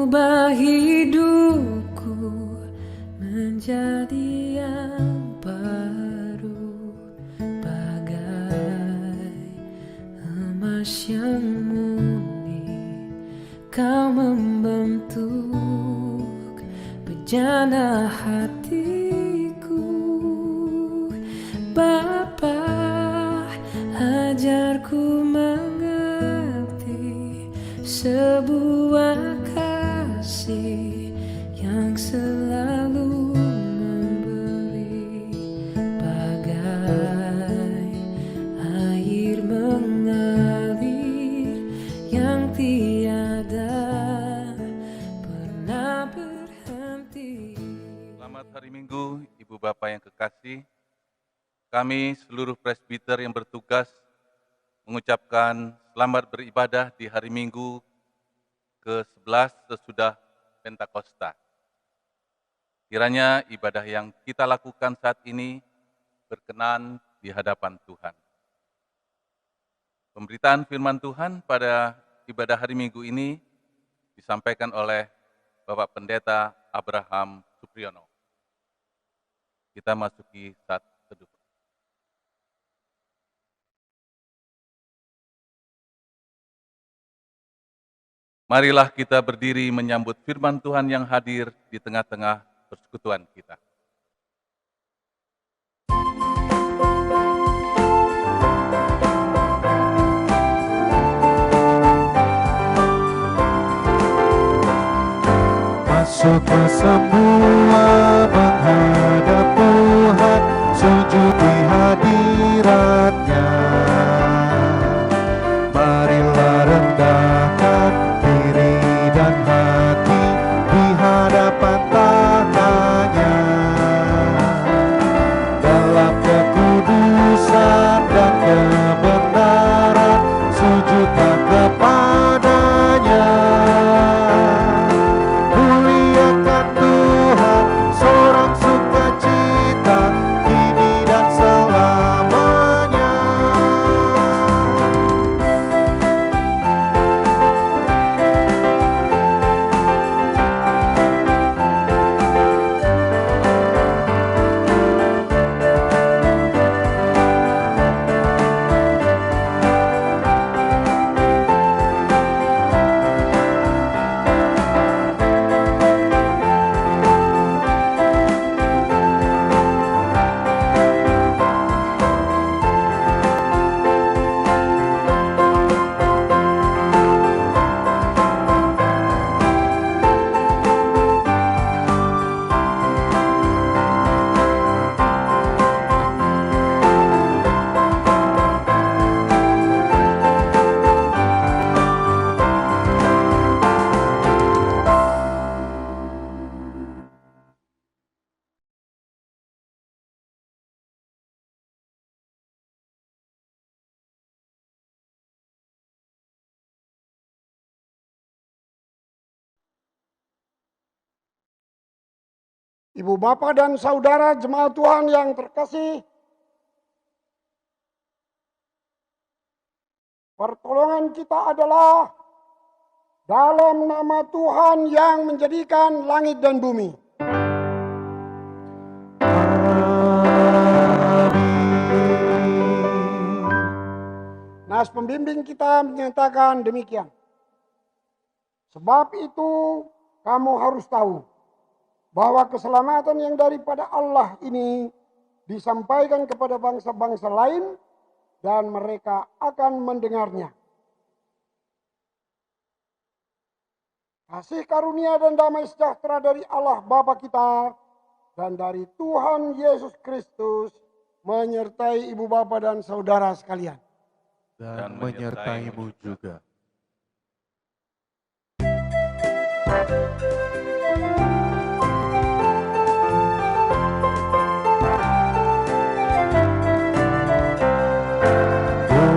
ubah hidupku menjadi yang baru, bagai emas yang murni. Kau membentuk bejana hatiku. Bapa, ajarku mengerti sebuah kasih yang selalu memberi, bagai air mengalir yang tiada pernah berhenti. Selamat hari Minggu, Ibu Bapak yang kekasih. Kami seluruh presbiter yang bertugas mengucapkan selamat beribadah di hari Minggu ke-11 sesudah Pentakosta. Kiranya ibadah yang kita lakukan saat ini berkenan di hadapan Tuhan. Pemberitaan firman Tuhan pada ibadah hari Minggu ini disampaikan oleh Bapak Pendeta Abraham Supriyono. Kita masuki saat teduh. Marilah kita berdiri menyambut firman Tuhan yang hadir di tengah-tengah persekutuan kita. Masuklah semua menghadap Tuhan, sujud di hadirat-Nya. Marilah rendahkan diri dan hati di hadapan tangan-Nya. Dalam kekudusan dan kebenaran, sujudlah kepada-Nya. Muliakan Tuhan, sorak sukacita, kini dan selamanya. Ibu bapak dan saudara jemaat Tuhan yang terkasih, pertolongan kita adalah dalam nama Tuhan yang menjadikan langit dan bumi. Nas pembimbing kita menyatakan demikian. Sebab itu kamu harus tahu bahwa keselamatan yang daripada Allah ini disampaikan kepada bangsa-bangsa lain dan mereka akan mendengarnya. Kasih karunia dan damai sejahtera dari Allah Bapa kita dan dari Tuhan Yesus Kristus menyertai ibu bapa dan saudara sekalian. Dan menyertaimu juga.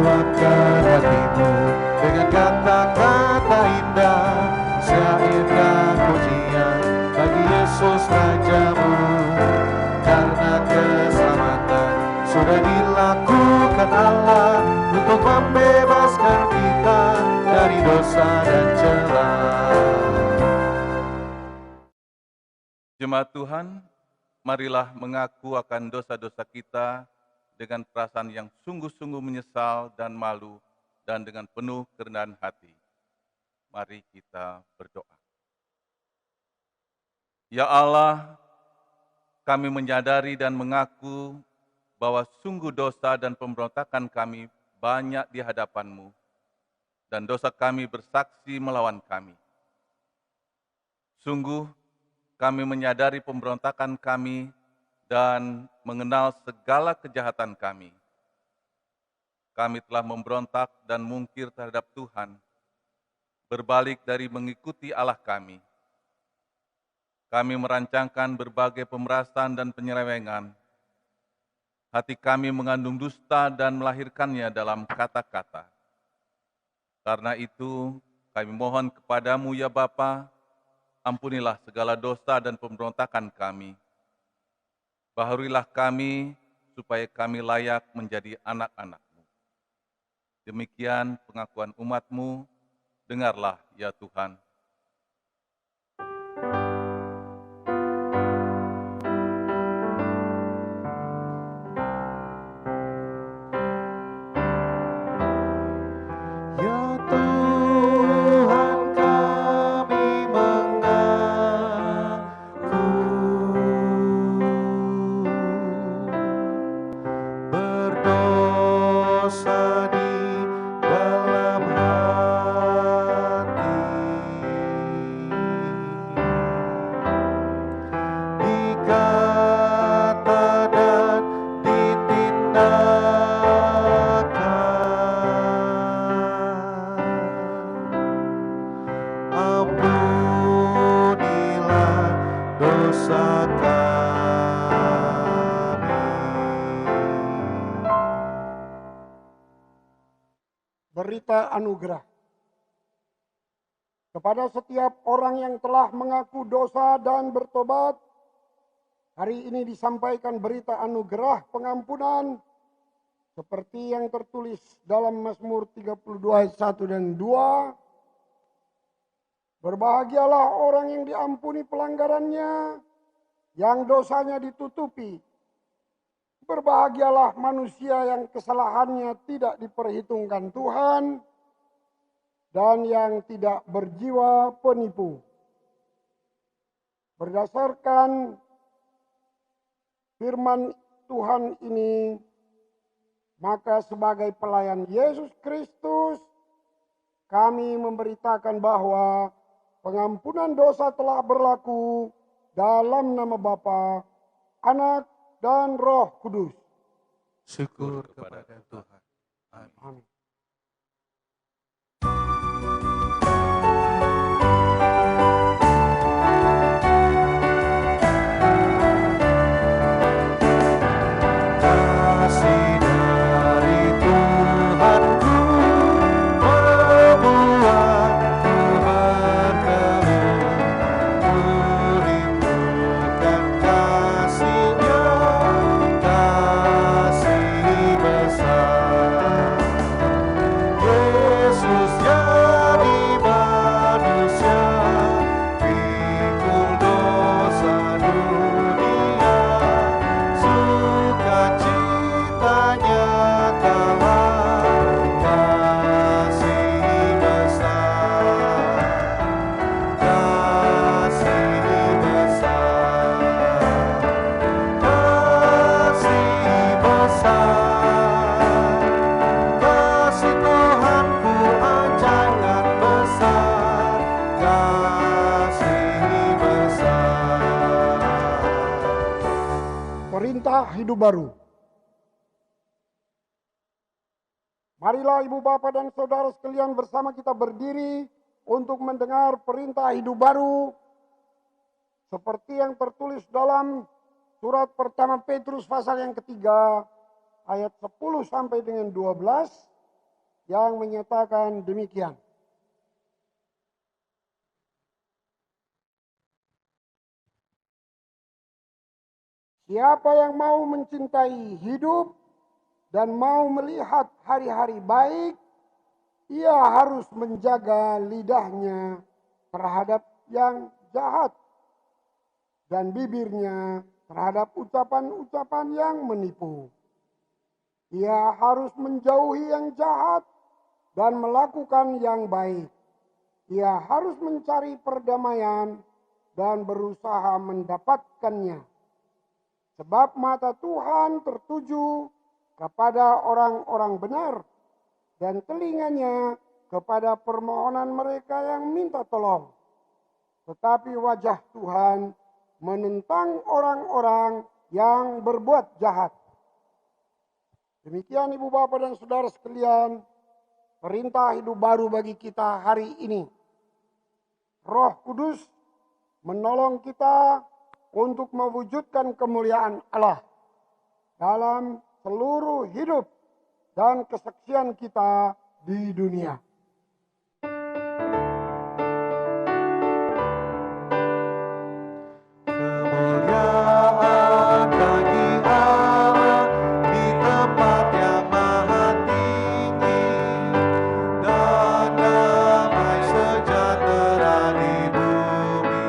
Buatkan hatimu dengan kata-kata indah, syair dan pujian bagi Yesus Rajamu. Karena keselamatan sudah dilakukan Allah untuk membebaskan kita dari dosa dan celah. Jemaat Tuhan, marilah mengaku akan dosa-dosa kita dengan perasaan yang sungguh-sungguh menyesal dan malu dan dengan penuh kerendahan hati. Mari kita berdoa. Ya Allah, kami menyadari dan mengaku bahwa sungguh dosa dan pemberontakan kami banyak di hadapan-Mu, dan dosa kami bersaksi melawan kami. Sungguh, kami menyadari pemberontakan kami dan mengenal segala kejahatan kami. Kami telah memberontak dan mungkir terhadap Tuhan, berbalik dari mengikuti Allah kami. Kami merancangkan berbagai pemerasan dan penyelewengan. Hati kami mengandung dusta dan melahirkannya dalam kata-kata. Karena itu, kami mohon kepadamu ya Bapa, ampunilah segala dosa dan pemberontakan kami. Baharuilah kami supaya kami layak menjadi anak-anak-Mu. Demikian pengakuan umat-Mu, dengarlah ya Tuhan. Ya Tuhan kami mengaku berdosa di dalam hati, di kata dan di tindakan. Ampunilah dosa kami. Berita anugerah. Kepada setiap orang yang telah mengaku dosa dan bertobat, hari ini disampaikan berita anugerah pengampunan seperti yang tertulis dalam Mazmur 32 ayat 1 dan 2. Berbahagialah orang yang diampuni pelanggarannya, yang dosanya ditutupi. Berbahagialah manusia yang kesalahannya tidak diperhitungkan Tuhan, dan yang tidak berjiwa penipu. Berdasarkan firman Tuhan ini, maka sebagai pelayan Yesus Kristus, kami memberitakan bahwa pengampunan dosa telah berlaku dalam nama Bapa, Anak, dan Roh Kudus. Syukur kepada Tuhan. Amin. Amin. Kasih dari Tuhanku membuatku berkeluh, merindukan kasih-Nya, kasih besar. Yesus jadi manusia, pikul dosa dunia, sukacitanya kalah kasih besar, kasih besar, kasih besar, kasih Tuhanku ajangan besar, kasih besar. Perintah hidup baru. Marilah ibu bapak dan saudara sekalian bersama kita berdiri untuk mendengar perintah hidup baru seperti yang tertulis dalam surat pertama Petrus pasal yang ketiga ayat 10 sampai dengan 12 yang menyatakan demikian. Siapa yang mau mencintai hidup dan mau melihat hari-hari baik, ia harus menjaga lidahnya terhadap yang jahat dan bibirnya terhadap ucapan-ucapan yang menipu. Ia harus menjauhi yang jahat dan melakukan yang baik. Ia harus mencari perdamaian dan berusaha mendapatkannya. Sebab mata Tuhan tertuju kepada orang-orang benar dan telinganya kepada permohonan mereka yang minta tolong. Tetapi wajah Tuhan menentang orang-orang yang berbuat jahat. Demikian Ibu Bapak dan Saudara sekalian, perintah hidup baru bagi kita hari ini. Roh Kudus menolong kita untuk mewujudkan kemuliaan Allah dalam seluruh hidup dan kesaksian kita di dunia. Kemuliaan bagi Allah di tempat yang maha tinggi, dan damai sejahtera di bumi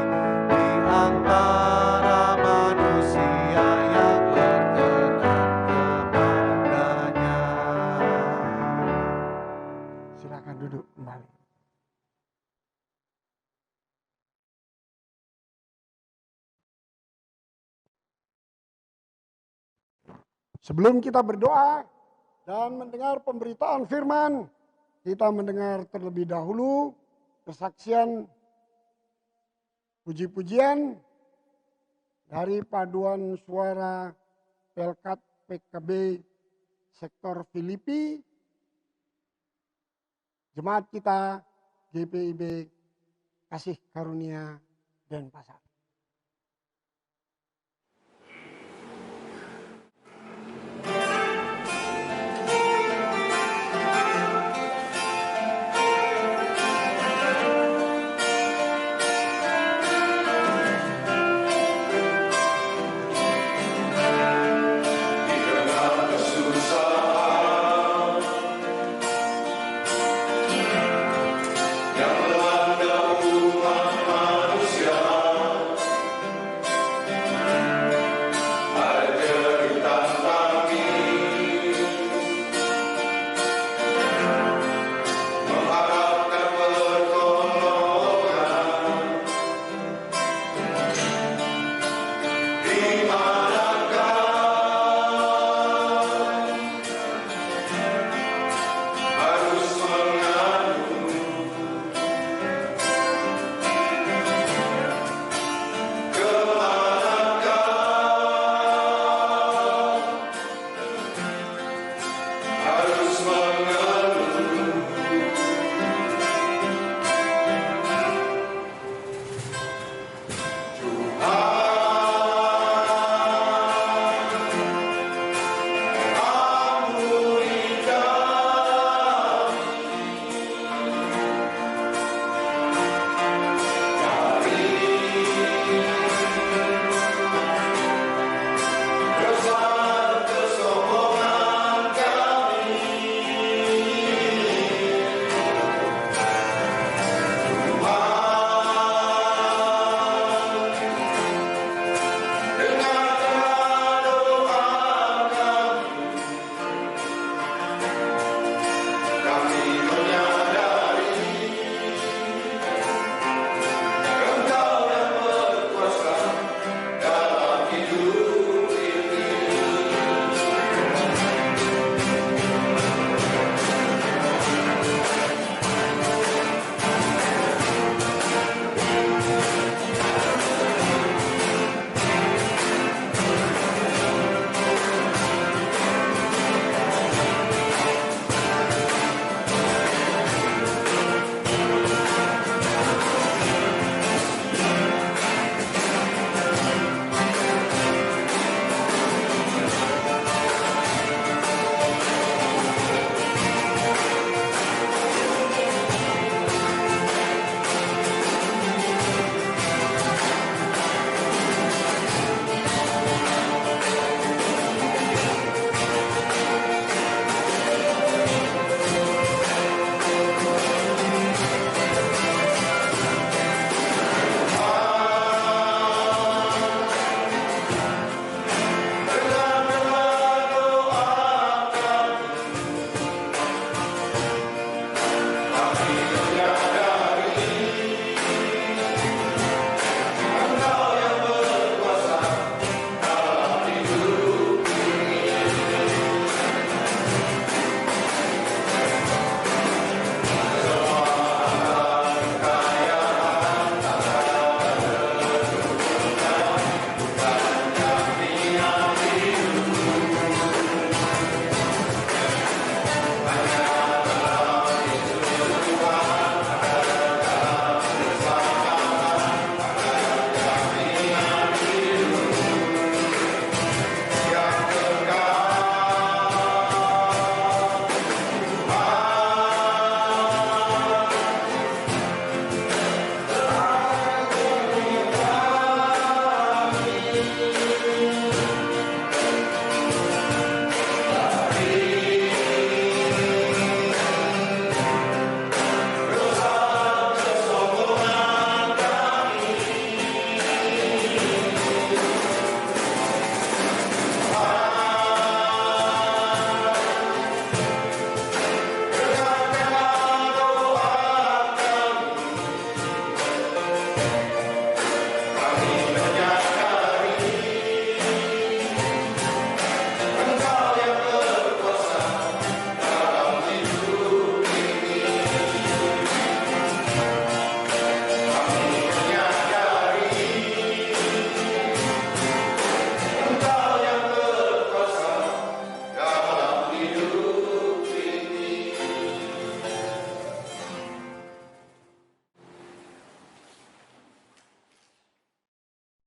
di antara manusia yang berkenan kepadanya. Silakan duduk kembali. Sebelum kita berdoa dan mendengar pemberitaan firman, kita mendengar terlebih dahulu kesaksian puji-pujian dari paduan suara Pelkat PKB sektor Filipi, jemaat kita GPIB Kasih Karunia Denpasar. Yang melanda umat manusia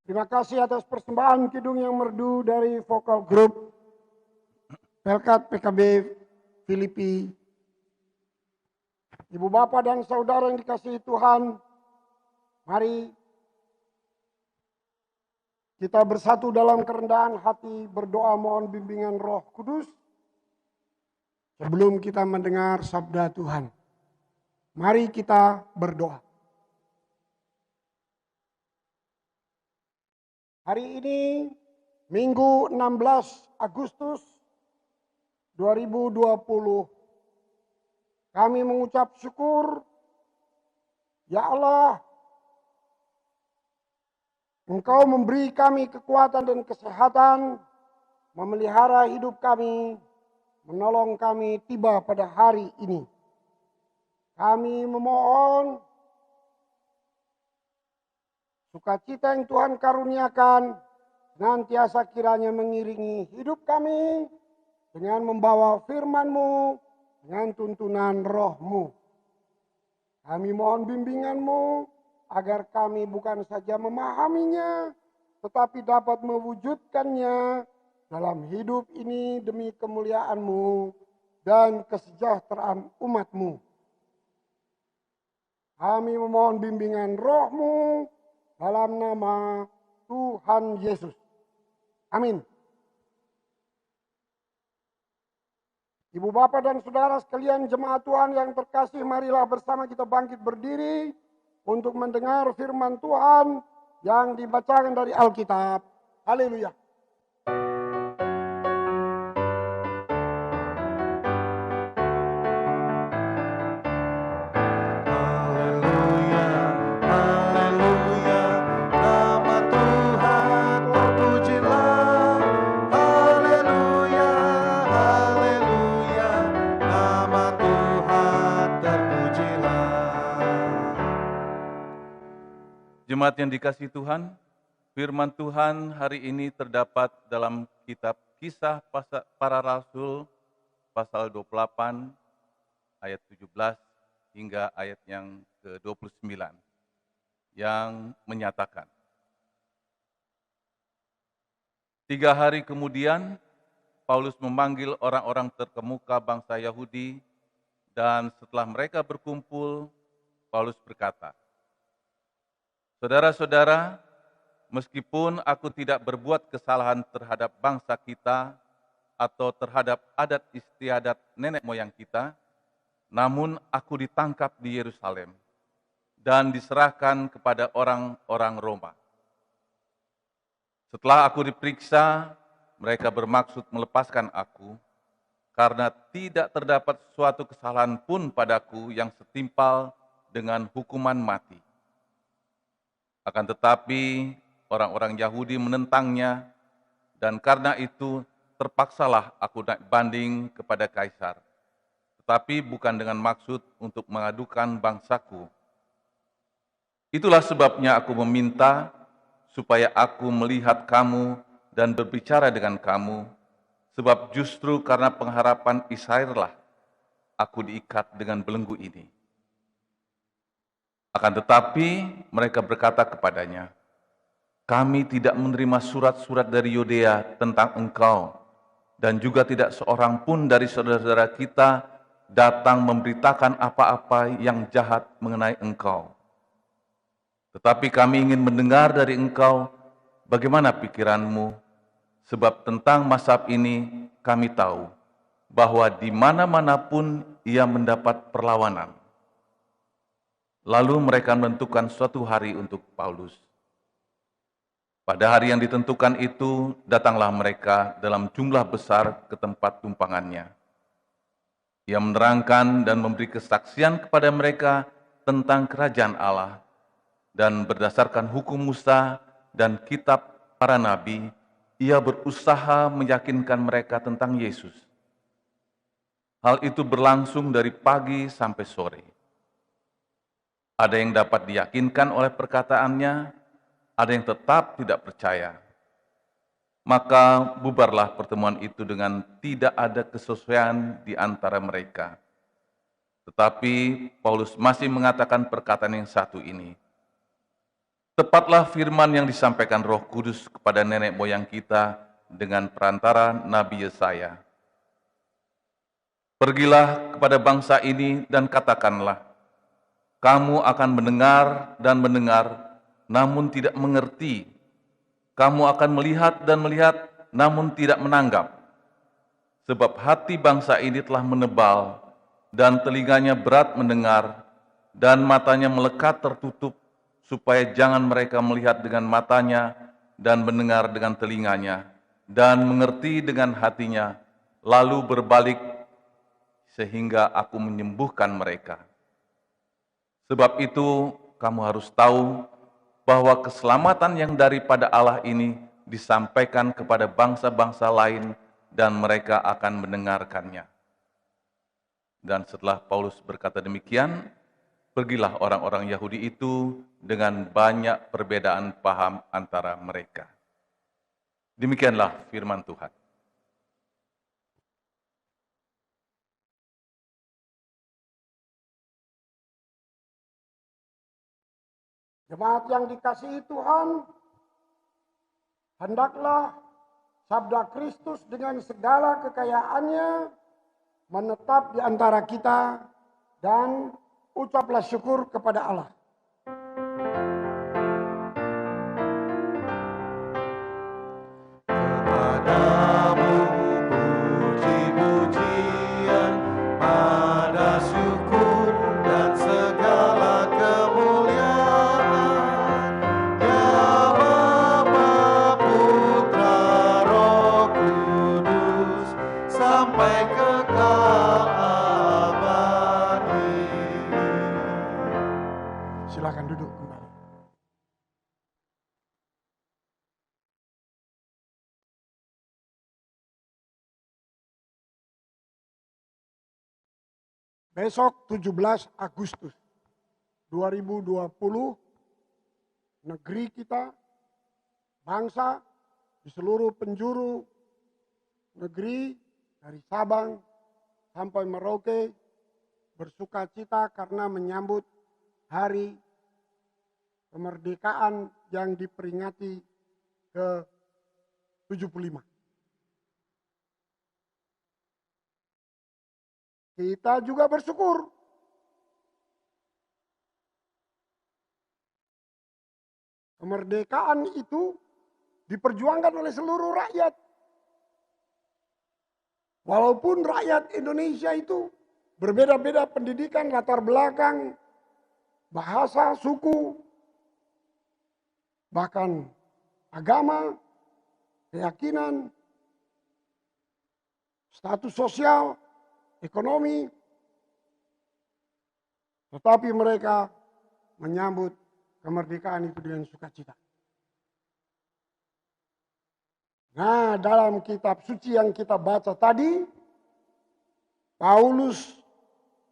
Terima kasih atas persembahan kidung yang merdu dari vokal grup Pelkat PKB Filipi. Ibu bapak dan saudara yang dikasihi Tuhan, mari kita bersatu dalam kerendahan hati berdoa mohon bimbingan Roh Kudus sebelum kita mendengar sabda Tuhan. Mari kita berdoa. Hari ini Minggu 16 Agustus 2020 kami mengucap syukur, ya Allah, Engkau memberi kami kekuatan dan kesehatan, memelihara hidup kami, menolong kami tiba pada hari ini. Kami memohon sukacita yang Tuhan karuniakan senantiasa kiranya mengiringi hidup kami dengan membawa firman-Mu, dengan tuntunan Roh-Mu. Kami mohon bimbingan-Mu agar kami bukan saja memahaminya, tetapi dapat mewujudkannya dalam hidup ini demi kemuliaan-Mu dan kesejahteraan umat-Mu. Kami memohon bimbingan Roh-Mu dalam nama Tuhan Yesus. Amin. Ibu bapak dan saudara sekalian jemaat Tuhan yang terkasih, marilah bersama kita bangkit berdiri untuk mendengar firman Tuhan yang dibacakan dari Alkitab. Haleluya. Haleluya, haleluya, nama Tuhan terpujilah. Haleluya, haleluya, nama Tuhan terpujilah. Jemaat yang dikasihi Tuhan, firman Tuhan hari ini terdapat dalam kitab Kisah Para Rasul pasal 28 ayat 17 hingga ayat yang ke-29 yang menyatakan, 3 hari kemudian Paulus memanggil orang-orang terkemuka bangsa Yahudi, dan setelah mereka berkumpul, Paulus berkata, "Saudara-saudara, meskipun aku tidak berbuat kesalahan terhadap bangsa kita atau terhadap adat istiadat nenek moyang kita, namun aku ditangkap di Yerusalem dan diserahkan kepada orang-orang Roma. Setelah aku diperiksa, mereka bermaksud melepaskan aku, karena tidak terdapat suatu kesalahan pun padaku yang setimpal dengan hukuman mati. Akan tetapi orang-orang Yahudi menentangnya, dan karena itu terpaksalah aku naik banding kepada Kaisar, tetapi bukan dengan maksud untuk mengadukan bangsaku. Itulah sebabnya aku meminta supaya aku melihat kamu dan berbicara dengan kamu, sebab justru karena pengharapan Israel lah aku diikat dengan belenggu ini." Akan tetapi mereka berkata kepadanya, "Kami tidak menerima surat-surat dari Yudea tentang engkau, dan juga tidak seorang pun dari saudara-saudara kita datang memberitakan apa-apa yang jahat mengenai engkau. Tetapi kami ingin mendengar dari engkau bagaimana pikiranmu, sebab tentang mazhab ini kami tahu bahwa di mana-mana pun ia mendapat perlawanan." Lalu mereka menentukan suatu hari untuk Paulus. Pada hari yang ditentukan itu, datanglah mereka dalam jumlah besar ke tempat tumpangannya. Ia menerangkan dan memberi kesaksian kepada mereka tentang kerajaan Allah, dan berdasarkan hukum Musa dan kitab para nabi, ia berusaha meyakinkan mereka tentang Yesus. Hal itu berlangsung dari pagi sampai sore. Ada yang dapat diyakinkan oleh perkataannya, ada yang tetap tidak percaya. Maka bubarlah pertemuan itu dengan tidak ada kesesuaian di antara mereka. Tetapi Paulus masih mengatakan perkataan yang satu ini, Tepatlah firman yang disampaikan Roh Kudus kepada nenek moyang kita dengan perantara Nabi Yesaya. Pergilah kepada bangsa ini dan katakanlah, kamu akan mendengar dan mendengar, namun tidak mengerti. Kamu akan melihat dan melihat, namun tidak menanggap. Sebab hati bangsa ini telah menebal, dan telinganya berat mendengar, dan matanya melekat tertutup, supaya jangan mereka melihat dengan matanya, dan mendengar dengan telinganya, dan mengerti dengan hatinya, lalu berbalik, sehingga aku menyembuhkan mereka. Sebab itu, kamu harus tahu bahwa keselamatan yang daripada Allah ini disampaikan kepada bangsa-bangsa lain, dan mereka akan mendengarkannya. Dan setelah Paulus berkata demikian, pergilah orang-orang Yahudi itu dengan banyak perbedaan paham antara mereka. Demikianlah firman Tuhan. Jemaat yang dikasihi Tuhan, hendaklah sabda Kristus dengan segala kekayaannya menetap di antara kita, dan ucaplah syukur kepada Allah. Kepadamu puji-pujian, pada syukur dan segala kemuliaan, ya Bapa, Putra, Roh Kudus, sampai kekal abadi. Silakan duduk kembali. Besok 17 Agustus 2020, negeri kita, bangsa di seluruh penjuru negeri dari Sabang sampai Merauke bersuka cita karena menyambut hari kemerdekaan yang diperingati ke-75. Kita juga bersyukur kemerdekaan itu diperjuangkan oleh seluruh rakyat. Walaupun rakyat Indonesia itu berbeda-beda pendidikan, latar belakang, bahasa, suku, bahkan agama, keyakinan, status sosial, ekonomi, tetapi mereka menyambut kemerdekaan itu dengan sukacita. Nah, dalam kitab suci yang kita baca tadi, Paulus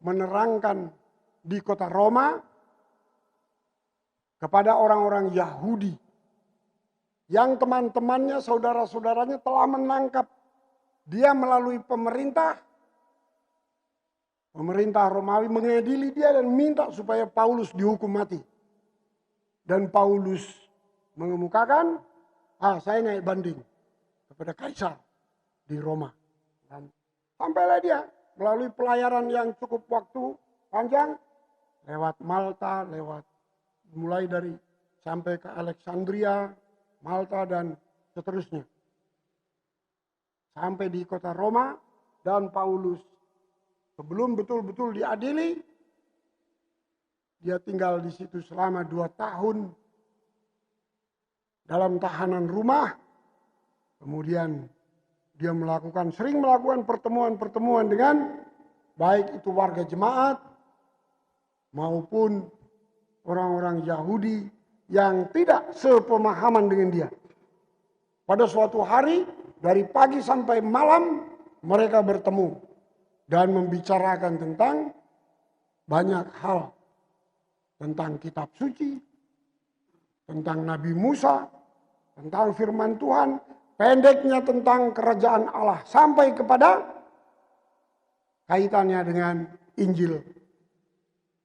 menerangkan di kota Roma kepada orang-orang Yahudi yang teman-temannya, saudara-saudaranya telah menangkap dia melalui pemerintah Romawi, mengadili dia dan minta supaya Paulus dihukum mati. Dan Paulus mengemukakan, saya naik banding kepada Kaisar di Roma. Dan sampailah dia melalui pelayaran yang cukup waktu panjang, lewat Malta, mulai dari sampai ke Alexandria, Malta dan seterusnya. Sampai di kota Roma, dan Paulus sebelum betul-betul diadili, dia tinggal di situ selama 2 tahun dalam tahanan rumah. Kemudian dia sering melakukan pertemuan-pertemuan dengan baik itu warga jemaat maupun orang-orang Yahudi yang tidak sepemahaman dengan dia. Pada suatu hari, dari pagi sampai malam mereka bertemu dan membicarakan tentang banyak hal. Tentang kitab suci, tentang Nabi Musa, tentang firman Tuhan, pendeknya tentang kerajaan Allah, sampai kepada kaitannya dengan Injil.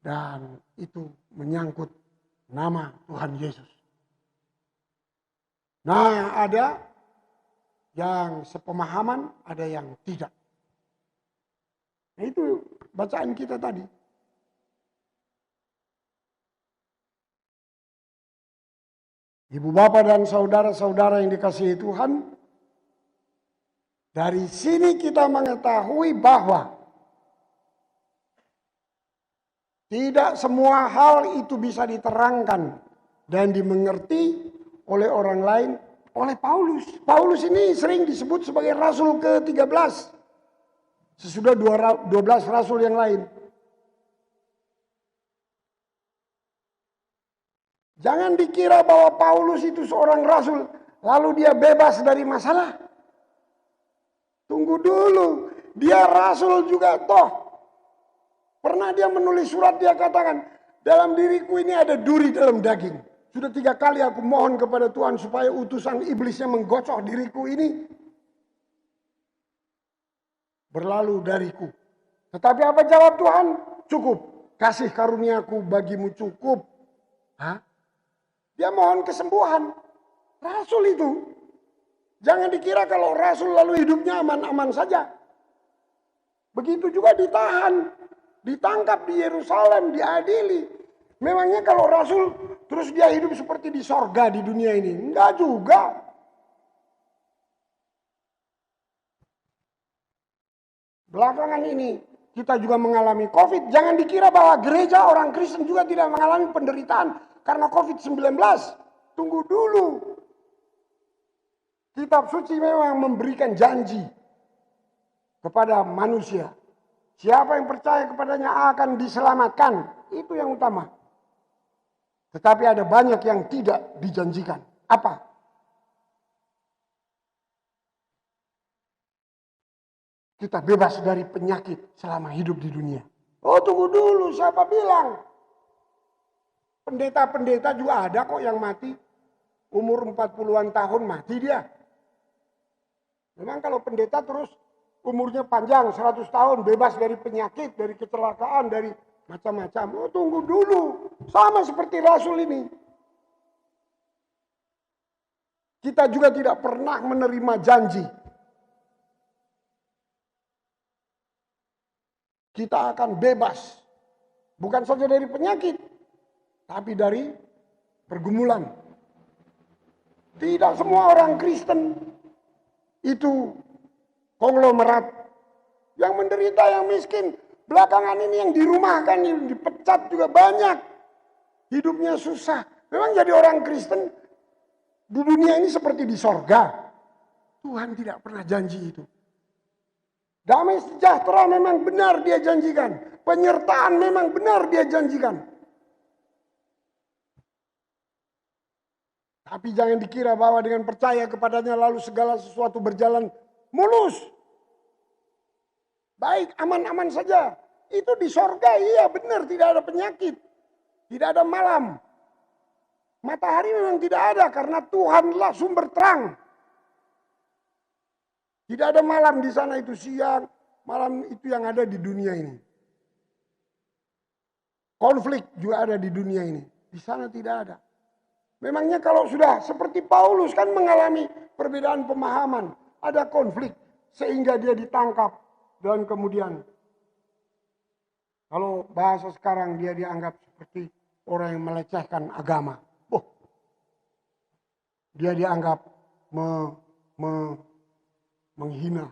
Dan itu menyangkut nama Tuhan Yesus. Nah, ada yang sepemahaman, ada yang tidak. Nah, itu bacaan kita tadi. Ibu bapak dan saudara-saudara yang dikasihi Tuhan, dari sini kita mengetahui bahwa tidak semua hal itu bisa diterangkan dan dimengerti oleh orang lain, oleh Paulus. Paulus ini sering disebut sebagai rasul ke-13. Sesudah 12 rasul yang lain. Jangan dikira bahwa Paulus itu seorang rasul, lalu dia bebas dari masalah. Tunggu dulu, dia rasul juga toh. Pernah dia menulis surat, dia katakan, dalam diriku ini ada duri dalam daging. Sudah 3 kali aku mohon kepada Tuhan supaya utusan iblisnya menggocok diriku ini berlalu dariku. Tetapi apa jawab Tuhan? Cukup. Kasih karuniaku bagimu cukup. Hah? Dia mohon kesembuhan. Rasul itu. Jangan dikira kalau rasul lalu hidupnya aman-aman saja. Begitu juga ditahan. Ditangkap di Yerusalem, diadili. Memangnya kalau rasul terus dia hidup seperti di sorga di dunia ini? Enggak juga. Belakangan ini kita juga mengalami COVID. Jangan dikira bahwa gereja orang Kristen juga tidak mengalami penderitaan karena COVID-19. Tunggu dulu. Kitab suci memang memberikan janji kepada manusia. Siapa yang percaya kepadanya akan diselamatkan. Itu yang utama. Tetapi ada banyak yang tidak dijanjikan. Apa? Kita bebas dari penyakit selama hidup di dunia. Oh, tunggu dulu, siapa bilang? Pendeta-pendeta juga ada kok yang mati. Umur 40-an tahun mati dia. Memang kalau pendeta terus umurnya panjang 100 tahun, bebas dari penyakit, dari kecelakaan, dari macam-macam. Oh, tunggu dulu. Sama seperti rasul ini. Kita juga tidak pernah menerima janji. Kita akan bebas. Bukan saja dari penyakit, tapi dari pergumulan. Tidak semua orang Kristen itu konglomerat. Yang menderita, yang miskin. Belakangan ini yang dirumahkan, yang dipecat juga banyak. Hidupnya susah. Memang jadi orang Kristen di dunia ini seperti di sorga. Tuhan tidak pernah janji itu. Damai sejahtera memang benar dia janjikan. Penyertaan memang benar dia janjikan. Tapi jangan dikira bahwa dengan percaya kepadanya lalu segala sesuatu berjalan mulus. Baik, aman-aman saja. Itu di sorga, iya benar, tidak ada penyakit. Tidak ada malam. Matahari memang tidak ada karena Tuhanlah sumber terang. Tidak ada malam di sana, itu siang, malam itu yang ada di dunia ini. Konflik juga ada di dunia ini. Di sana tidak ada. Memangnya kalau sudah seperti Paulus kan mengalami perbedaan pemahaman. Ada konflik sehingga dia ditangkap. Dan kemudian kalau bahasa sekarang dia dianggap seperti orang yang melecehkan agama. Oh, dia dianggap menghina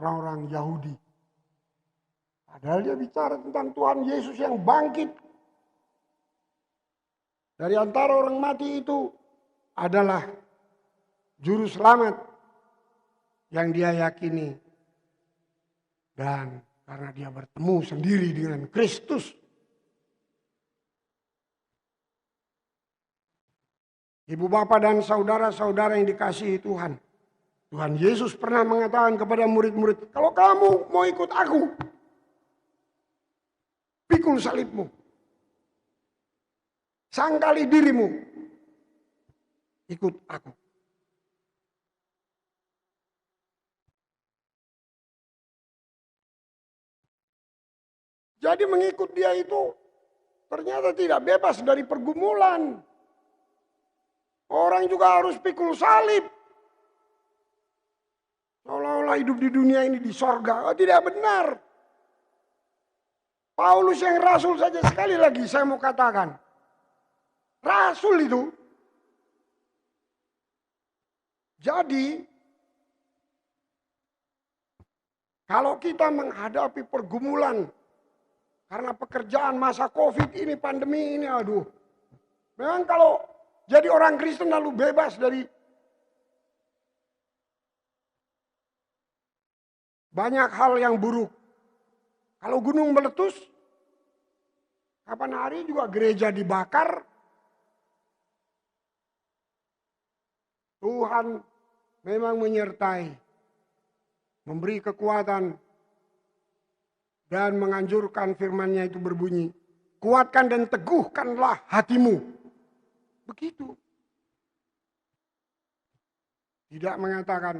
orang-orang Yahudi. Padahal dia bicara tentang Tuhan Yesus yang bangkit. Dari antara orang mati itu adalah juru selamat yang dia yakini. Dan karena dia bertemu sendiri dengan Kristus. Ibu bapak dan saudara-saudara yang dikasihi Tuhan. Tuhan Yesus pernah mengatakan kepada murid-murid, kalau kamu mau ikut aku, pikul salibmu. Sangkali dirimu, ikut aku. Jadi mengikut dia itu ternyata tidak bebas dari pergumulan. Orang orang juga harus pikul salib. Seolah-olah hidup di dunia ini di sorga. Oh, tidak benar. Paulus yang rasul saja, sekali lagi saya mau katakan. Rasul itu. Jadi, kalau kita menghadapi pergumulan karena pekerjaan masa COVID ini, pandemi ini, aduh. Memang kalau jadi orang Kristen lalu bebas dari banyak hal yang buruk. Kalau gunung meletus, kapan hari juga gereja dibakar. Tuhan memang menyertai, memberi kekuatan, dan menganjurkan firman-Nya itu berbunyi, kuatkan dan teguhkanlah hatimu. Begitu. Tidak mengatakan,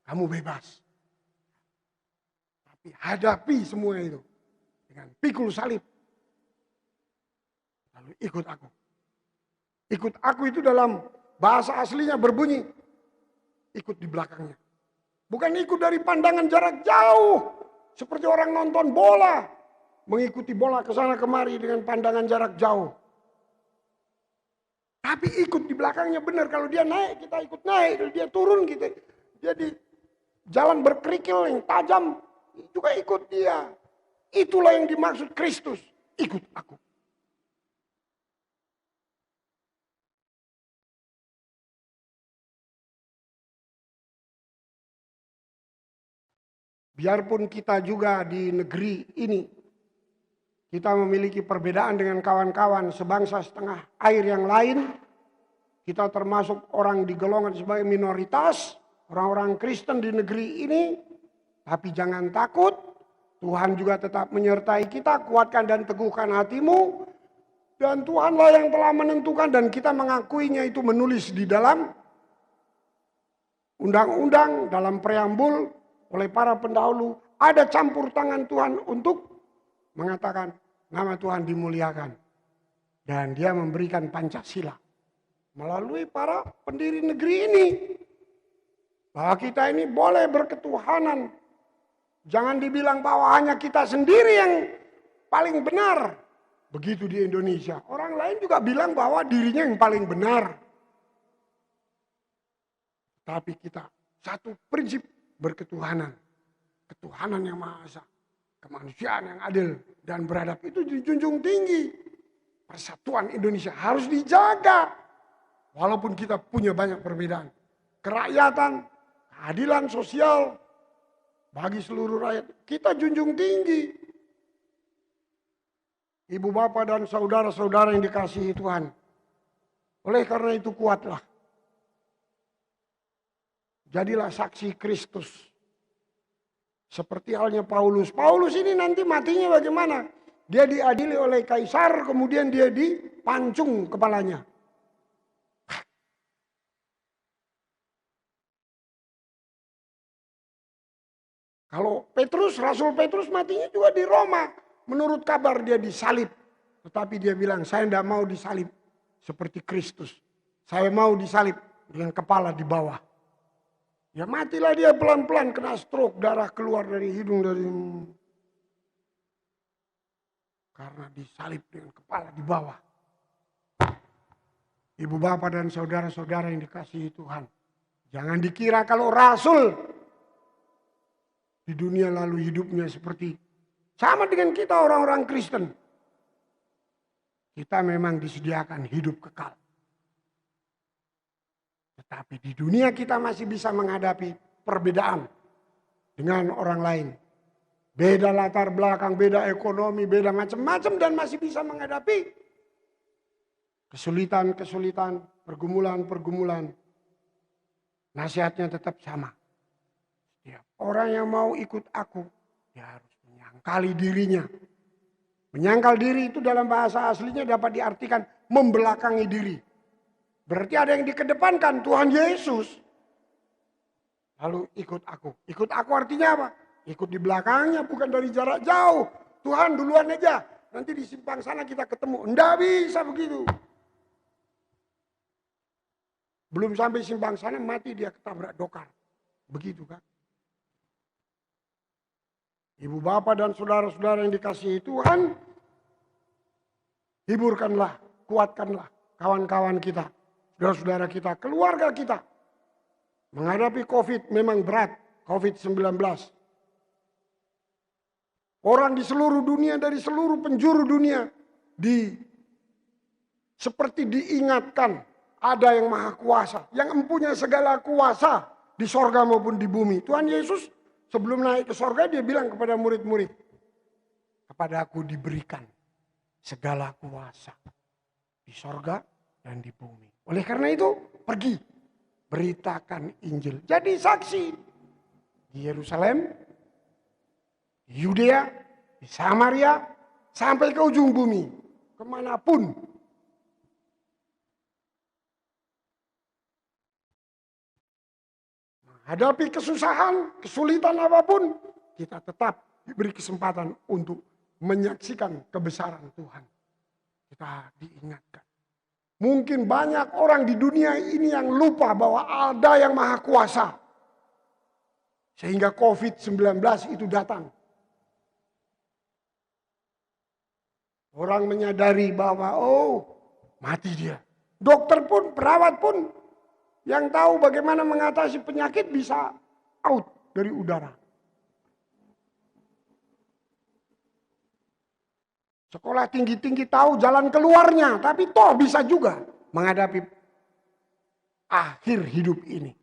kamu bebas. Tapi hadapi semua itu dengan pikul salib. Lalu ikut aku. Ikut aku itu dalam bahasa aslinya berbunyi, ikut di belakangnya. Bukan ikut dari pandangan jarak jauh. Seperti orang nonton bola. Mengikuti bola ke sana kemari dengan pandangan jarak jauh. Tapi ikut di belakangnya benar. Kalau dia naik, kita ikut naik. Kalau dia turun, kita jadi jalan berkerikil yang tajam. Juga ikut dia. Itulah yang dimaksud Kristus. Ikut aku. Biarpun kita juga di negeri ini, kita memiliki perbedaan dengan kawan-kawan sebangsa setengah air yang lain. Kita termasuk orang digolongkan sebagai minoritas, orang-orang Kristen di negeri ini. Tapi jangan takut, Tuhan juga tetap menyertai kita, kuatkan dan teguhkan hatimu. Dan Tuhanlah yang telah menentukan dan kita mengakuinya itu menulis di dalam undang-undang, dalam preambul oleh para pendahulu. Ada campur tangan Tuhan untuk mengatakan nama Tuhan dimuliakan. Dan dia memberikan Pancasila melalui para pendiri negeri ini. Bahwa kita ini boleh berketuhanan. Jangan dibilang bahwa hanya kita sendiri yang paling benar. Begitu di Indonesia. Orang lain juga bilang bahwa dirinya yang paling benar. Tapi kita satu prinsip berketuhanan. Ketuhanan yang Maha Esa. Kemanusiaan yang adil dan beradab itu dijunjung tinggi. Persatuan Indonesia harus dijaga. Walaupun kita punya banyak perbedaan. Kerakyatan, keadilan sosial bagi seluruh rakyat. Kita junjung tinggi. Ibu bapak dan saudara-saudara yang dikasihi Tuhan. Oleh karena itu kuatlah. Jadilah saksi Kristus. Seperti halnya Paulus. Paulus ini nanti matinya bagaimana? Dia diadili oleh kaisar, kemudian dia dipancung kepalanya. Kalau Petrus, Rasul Petrus matinya juga di Roma. Menurut kabar dia disalib. Tetapi dia bilang, saya tidak mau disalib seperti Kristus. Saya mau disalib dengan kepala di bawah. Ya matilah dia pelan-pelan kena stroke, darah keluar dari hidung dari karena disalib dengan kepala di bawah. Ibu bapak dan saudara-saudara yang dikasihi Tuhan. Jangan dikira kalau rasul di dunia lalu hidupnya seperti sama dengan kita orang-orang Kristen. Kita memang disediakan hidup kekal. Tetapi di dunia kita masih bisa menghadapi perbedaan dengan orang lain. Beda latar belakang, beda ekonomi, beda macam-macam dan masih bisa menghadapi kesulitan-kesulitan, pergumulan-pergumulan. Nasihatnya tetap sama. Setiap orang yang mau ikut aku, dia harus menyangkali dirinya. Menyangkal diri itu dalam bahasa aslinya dapat diartikan membelakangi diri. Berarti ada yang dikedepankan, Tuhan Yesus. Lalu ikut aku. Ikut aku artinya apa? Ikut di belakangnya, bukan dari jarak jauh. Tuhan duluan aja, nanti di simpang sana kita ketemu. Enggak bisa begitu. Belum sampai simpang sana mati dia ketabrak dokar. Begitu kan. Ibu bapak dan saudara-saudara yang dikasihi Tuhan, hiburkanlah, kuatkanlah kawan-kawan kita, saudara-saudara kita, keluarga kita. Menghadapi COVID memang berat, COVID-19. Orang di seluruh dunia, dari seluruh penjuru dunia, seperti diingatkan, ada yang maha kuasa, yang mempunyai segala kuasa di sorga maupun di bumi. Tuhan Yesus sebelum naik ke sorga dia bilang kepada murid-murid, kepada aku diberikan segala kuasa di sorga dan di bumi. Oleh karena itu pergi, beritakan Injil. Jadi saksi di Yerusalem, di Yudea, di Samaria, sampai ke ujung bumi. Kemanapun. Hadapi kesusahan, kesulitan apapun, kita tetap diberi kesempatan untuk menyaksikan kebesaran Tuhan. Kita diingatkan. Mungkin banyak orang di dunia ini yang lupa bahwa ada yang maha kuasa. Sehingga COVID-19 itu datang. Orang menyadari bahwa mati dia. Dokter pun, perawat pun yang tahu bagaimana mengatasi penyakit bisa out dari udara. Sekolah tinggi-tinggi tahu jalan keluarnya, tapi toh bisa juga menghadapi akhir hidup ini.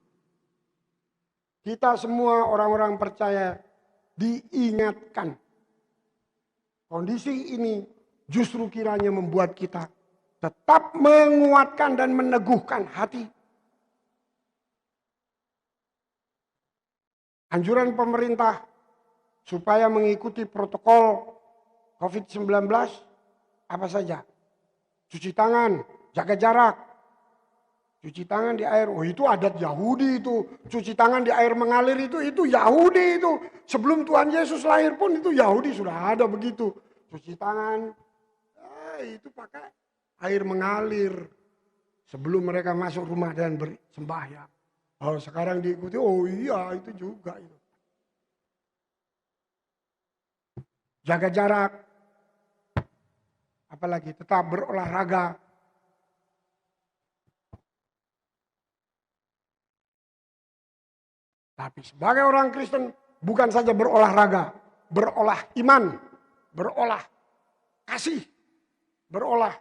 Kita semua orang-orang percaya diingatkan. Kondisi ini justru kiranya membuat kita tetap menguatkan dan meneguhkan hati. Anjuran pemerintah supaya mengikuti protokol COVID-19 apa saja? Cuci tangan, jaga jarak. Cuci tangan di air, itu adat Yahudi itu. Cuci tangan di air mengalir itu Yahudi itu. Sebelum Tuhan Yesus lahir pun itu Yahudi sudah ada begitu. Cuci tangan, itu pakai air mengalir. Sebelum mereka masuk rumah dan bersembahyang. Kalau sekarang diikuti, iya itu juga. Itu. Jaga jarak. Apalagi tetap berolahraga. Tapi sebagai orang Kristen bukan saja berolahraga. Berolah iman. Berolah kasih. Berolah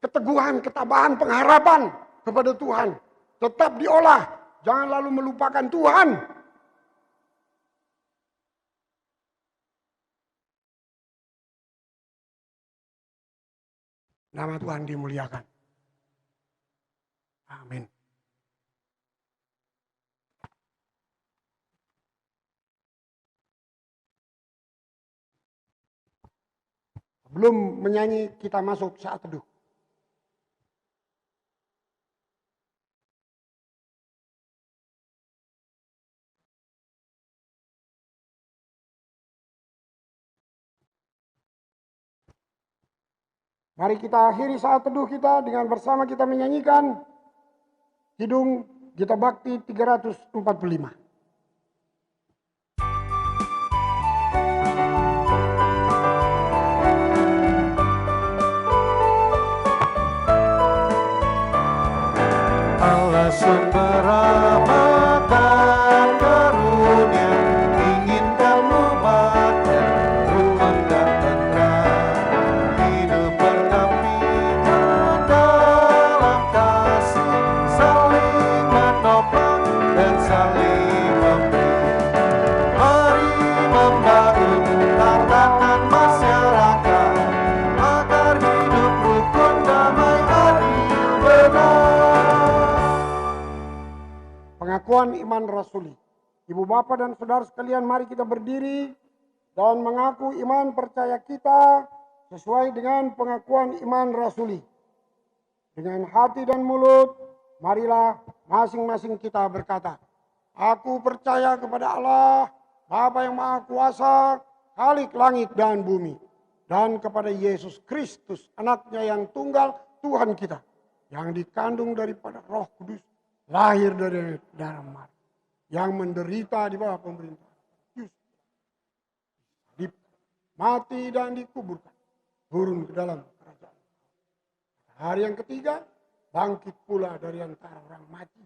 keteguhan, ketabahan, pengharapan kepada Tuhan. Tetap diolah, jangan lalu melupakan Tuhan. Nama Tuhan dimuliakan. Amin. Sebelum menyanyi, kita masuk saat teduh. Mari kita akhiri saat teduh kita dengan bersama kita menyanyikan Kidung Gita Bakti 345. Allah sumber rahmat dan karunia, inginkan umatnya rukun dan tentram, hidup berdampingan dalam kasih, saling menopang dan saling memberi. Mari membangun tatanan masyarakat agar hidup rukun, damai, adil, benar. Pengakuan iman rasuli. Ibu bapak dan saudara sekalian, mari kita berdiri dan mengaku iman percaya kita sesuai dengan pengakuan iman rasuli. Dengan hati dan mulut, marilah masing-masing kita berkata, aku percaya kepada Allah, Bapa yang Maha Kuasa, Khalik langit dan bumi, dan kepada Yesus Kristus, anaknya yang tunggal, Tuhan kita, yang dikandung daripada Roh Kudus, lahir dari darah Maria, yang menderita di bawah pemerintahan Yesus, mati dan dikuburkan, turun ke dalam kerajaan. Hari yang ketiga, bangkit pula dari antara orang mati,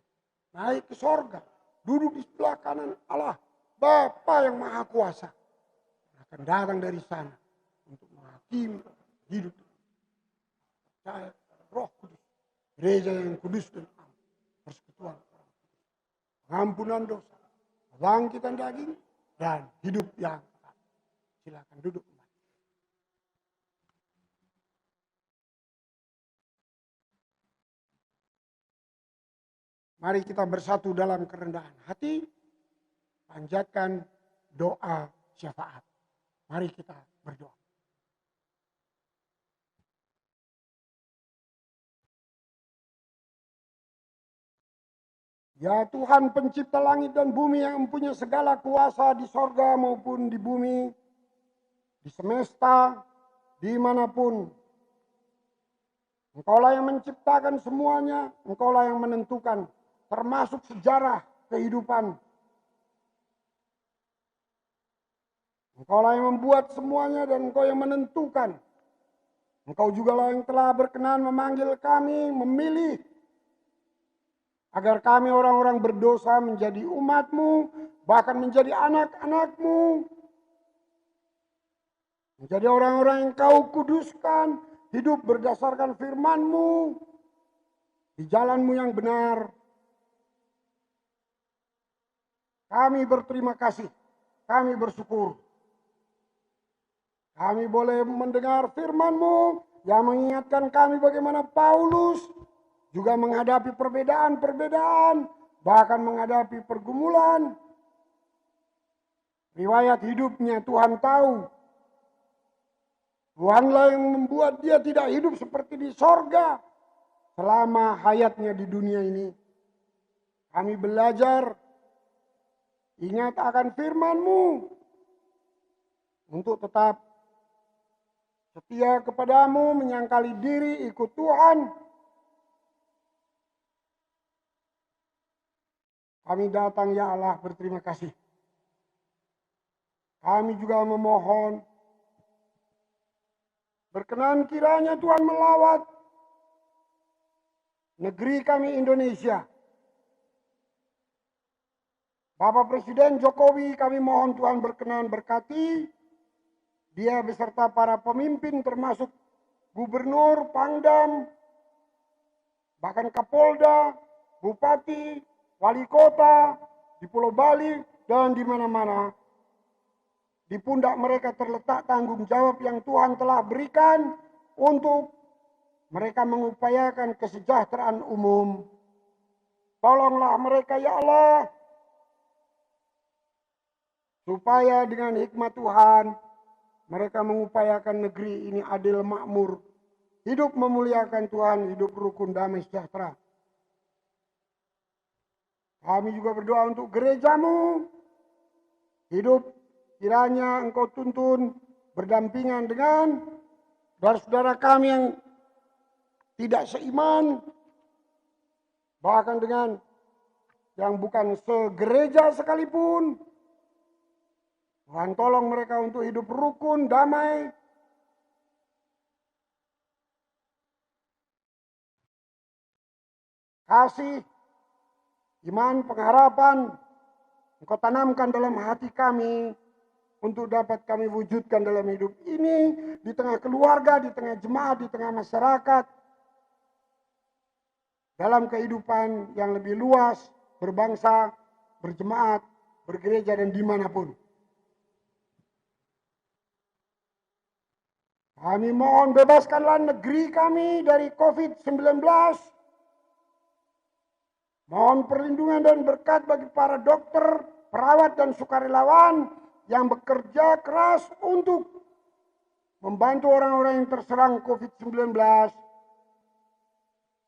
naik ke sorga, duduk di sebelah kanan Allah, Bapa yang Maha Kuasa, akan datang dari sana untuk menghakimi hidup. Percaya Roh Kudus, gereja yang kudus dan aman, persekutuan, pengampunan dosa, kebangkitan daging, dan hidup yang kekal. Silakan duduk. Mari kita bersatu dalam kerendahan hati, panjatkan doa syafaat. Mari kita berdoa. Ya Tuhan pencipta langit dan bumi yang mempunyai segala kuasa di sorga maupun di bumi, di semesta, dimanapun. Engkaulah yang menciptakan semuanya, Engkaulah yang menentukan, termasuk sejarah kehidupan. Engkaulah yang membuat semuanya dan Engkau yang menentukan. Engkau jugalah yang telah berkenan memanggil kami, memilih agar kami orang-orang berdosa menjadi umat-Mu, bahkan menjadi anak-anak-Mu. Menjadi orang-orang yang Kau kuduskan, hidup berdasarkan firman-Mu, di jalan-Mu yang benar. Kami berterima kasih, kami bersyukur. Kami boleh mendengar firman-Mu yang mengingatkan kami bagaimana Paulus juga menghadapi perbedaan-perbedaan, bahkan menghadapi pergumulan. Riwayat hidupnya Tuhan tahu. Tuhanlah yang membuat dia tidak hidup seperti di sorga selama hayatnya di dunia ini. Kami belajar ingat akan firman-Mu untuk tetap setia kepadamu, menyangkali diri, ikut Tuhan. Kami datang ya Allah berterima kasih. Kami juga memohon, berkenan kiranya Tuhan melawat negeri kami Indonesia. Bapak Presiden Jokowi, kami mohon Tuhan berkenan berkati dia beserta para pemimpin termasuk gubernur, pangdam, bahkan kapolda, bupati, wali kota, di Pulau Bali, dan di mana-mana. Di pundak mereka terletak tanggung jawab yang Tuhan telah berikan untuk mereka mengupayakan kesejahteraan umum. Tolonglah mereka ya Allah, supaya dengan hikmat Tuhan, mereka mengupayakan negeri ini adil makmur, hidup memuliakan Tuhan, hidup rukun damai sejahtera. Kami juga berdoa untuk gereja-Mu, hidup kiranya Engkau tuntun berdampingan dengan saudara-saudara kami yang tidak seiman, bahkan dengan yang bukan segereja sekalipun. Tuhan tolong mereka untuk hidup rukun, damai. Kasih, iman, pengharapan, Engkau tanamkan dalam hati kami untuk dapat kami wujudkan dalam hidup ini, di tengah keluarga, di tengah jemaat, di tengah masyarakat, dalam kehidupan yang lebih luas, berbangsa, berjemaat, bergereja, dan dimanapun. Kami mohon bebaskanlah negeri kami dari COVID-19. Mohon perlindungan dan berkat bagi para dokter, perawat, dan sukarelawan yang bekerja keras untuk membantu orang-orang yang terserang COVID-19.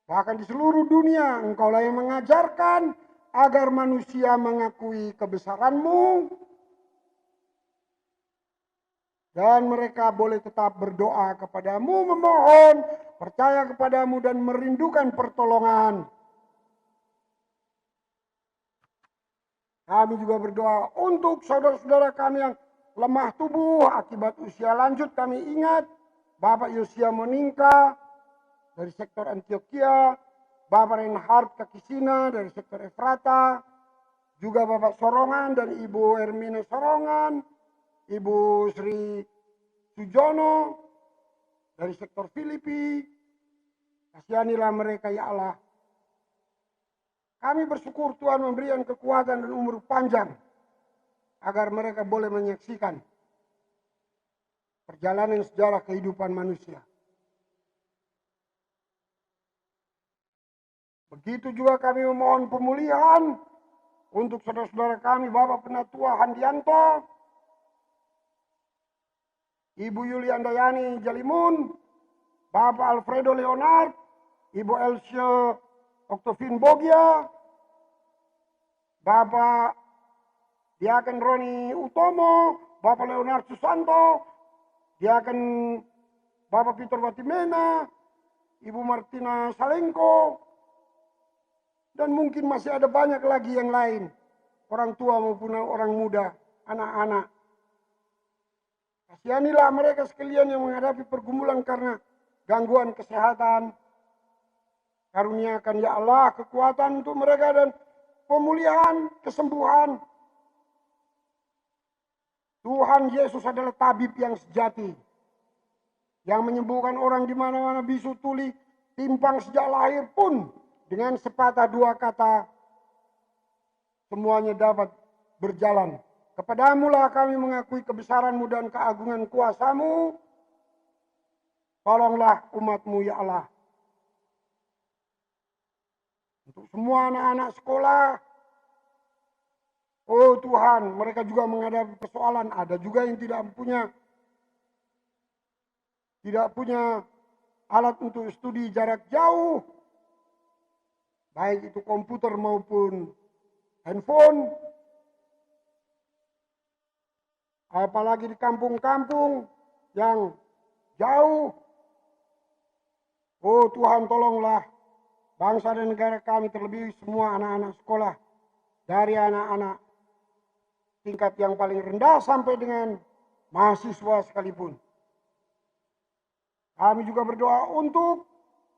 Bahkan di seluruh dunia, Engkaulah yang mengajarkan agar manusia mengakui kebesaran-Mu. Dan mereka boleh tetap berdoa kepadamu, memohon percaya kepadamu dan merindukan pertolongan. Kami juga berdoa untuk saudara-saudara kami yang lemah tubuh akibat usia lanjut. Kami ingat Bapak Yosia Moninka dari sektor Antioquia, Bapak Reinhard Kakisina dari sektor Efrata, juga Bapak Sorongan dan Ibu Hermine Sorongan, Ibu Sri Sujono dari sektor Filipi. Kasihanilah mereka ya Allah. Kami bersyukur Tuhan memberikan kekuatan dan umur panjang agar mereka boleh menyaksikan perjalanan sejarah kehidupan manusia. Begitu juga kami memohon pemulihan untuk saudara-saudara kami, Bapak Penatua Handianto, Ibu Yuli Andayani Jalimun, Bapak Alfredo Leonard, Ibu Elsie Octavin Bogia, Bapak Diaken Roni Utomo, Bapak Leonard Susanto, Diaken Bapak Peter Batimena, Ibu Martina Salengko, dan mungkin masih ada banyak lagi yang lain, orang tua maupun orang muda, anak-anak. Kasihanilah mereka sekalian yang menghadapi pergumulan karena gangguan kesehatan. Karuniakan ya Allah kekuatan untuk mereka dan pemulihan, kesembuhan. Tuhan Yesus adalah tabib yang sejati, yang menyembuhkan orang di mana-mana, bisu, tuli, timpang sejak lahir pun dengan sepatah dua kata semuanya dapat berjalan. Kepadamulah kami mengakui kebesaran-Mu dan keagungan kuasa-Mu. Tolonglah umat-Mu ya Allah. Untuk semua anak-anak sekolah, oh Tuhan, mereka juga menghadapi persoalan. Ada juga yang tidak punya alat untuk studi jarak jauh, baik itu komputer maupun handphone. Apalagi di kampung-kampung yang jauh. Oh Tuhan, tolonglah bangsa dan negara kami, terlebih semua anak-anak sekolah, dari anak-anak tingkat yang paling rendah sampai dengan mahasiswa sekalipun. Kami juga berdoa untuk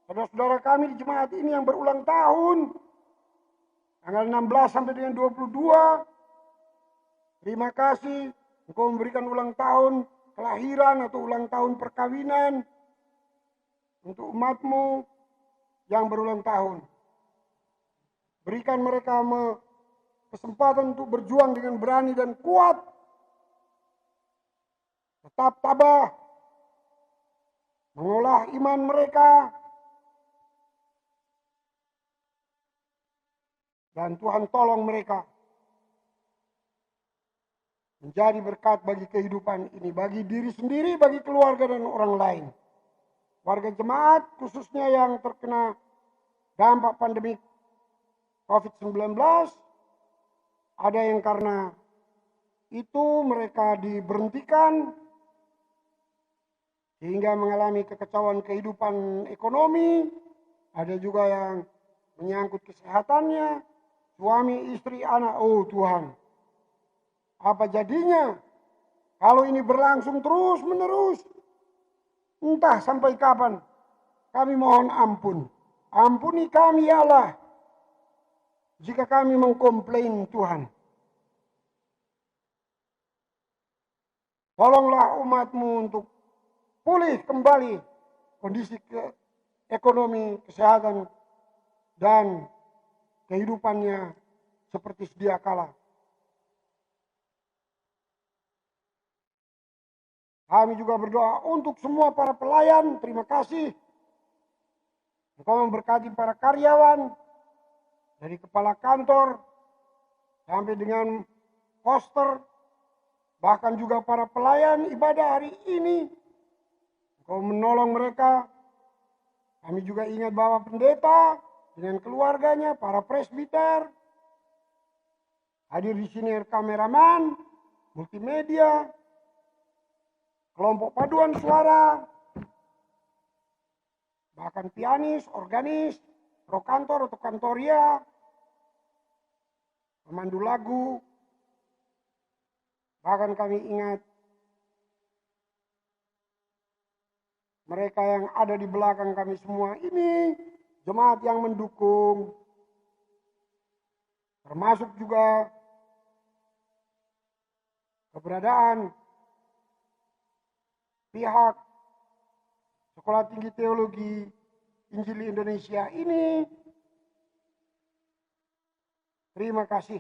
saudara-saudara kami di jemaat ini yang berulang tahun, tanggal 16 sampai dengan 22. Terima kasih Engkau memberikan ulang tahun kelahiran atau ulang tahun perkawinan untuk umat-Mu yang berulang tahun. Berikan mereka kesempatan untuk berjuang dengan berani dan kuat. Tetap tabah. Mengolah iman mereka. Dan Tuhan tolong mereka menjadi berkat bagi kehidupan ini. Bagi diri sendiri, bagi keluarga dan orang lain. Warga jemaat khususnya yang terkena dampak pandemi COVID-19, ada yang karena itu mereka diberhentikan sehingga mengalami kekacauan kehidupan ekonomi. Ada juga yang menyangkut kesehatannya, suami, istri, anak. Oh Tuhan, apa jadinya kalau ini berlangsung terus menerus? Entah sampai kapan. Kami mohon ampun. Ampuni kami ya Allah, jika kami mengkomplain Tuhan. Tolonglah umat-Mu untuk pulih kembali kondisi ekonomi, kesehatan, dan kehidupannya seperti sedia kala. Kami juga berdoa untuk semua para pelayan. Terima kasih. Engkau memberkati para karyawan, dari kepala kantor sampai dengan poster, bahkan juga para pelayan ibadah hari ini. Engkau menolong mereka. Kami juga ingat Bapak Pendeta dengan keluarganya, para presbiter, hadir di sini kameraman, multimedia, kelompok paduan suara, bahkan pianis, organis, prokantor atau kantoria, pemandu lagu. Bahkan kami ingat mereka yang ada di belakang kami semua ini jemaat yang mendukung, termasuk juga keberadaan pihak Sekolah Tinggi Teologi Injili Indonesia ini. Terima kasih.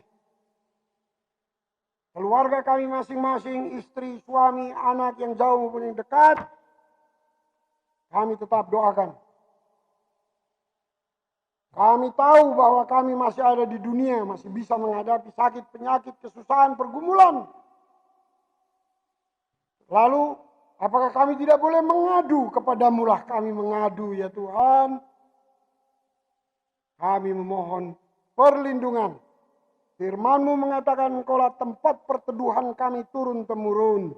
Keluarga kami masing-masing, istri, suami, anak yang jauh maupun yang dekat, kami tetap doakan. Kami tahu bahwa kami masih ada di dunia, masih bisa menghadapi sakit, penyakit, kesusahan, pergumulan. Lalu, apakah kami tidak boleh mengadu kepadamu lah kami mengadu ya Tuhan. Kami memohon perlindungan. Firman-Mu mengatakan Engkaulah tempat perteduhan kami turun-temurun.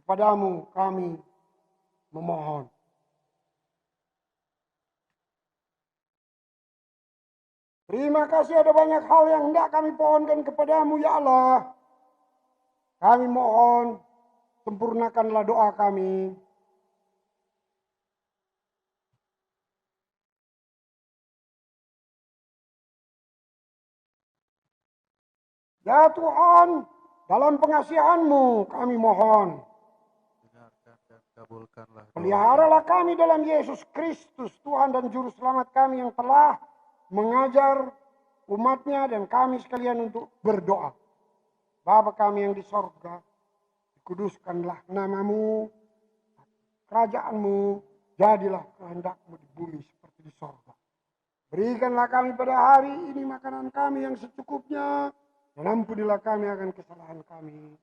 Kepadamu kami memohon. Terima kasih, ada banyak hal yang hendak kami pohonkan kepadamu ya Allah. Kami mohon, sempurnakanlah doa kami. Ya Tuhan, dalam pengasihan-Mu kami mohon. Dengarkan dan kabulkanlah doa. Peliharalah kami dalam Yesus Kristus, Tuhan dan Juru Selamat kami yang telah mengajar umat-Nya dan kami sekalian untuk berdoa. Bapa kami yang di sorga, dikuduskanlah nama-Mu, kerajaan-Mu, jadilah kehendak-Mu di bumi seperti di sorga. Berikanlah kami pada hari ini makanan kami yang secukupnya, dan ampunilah kami akan kesalahan kami,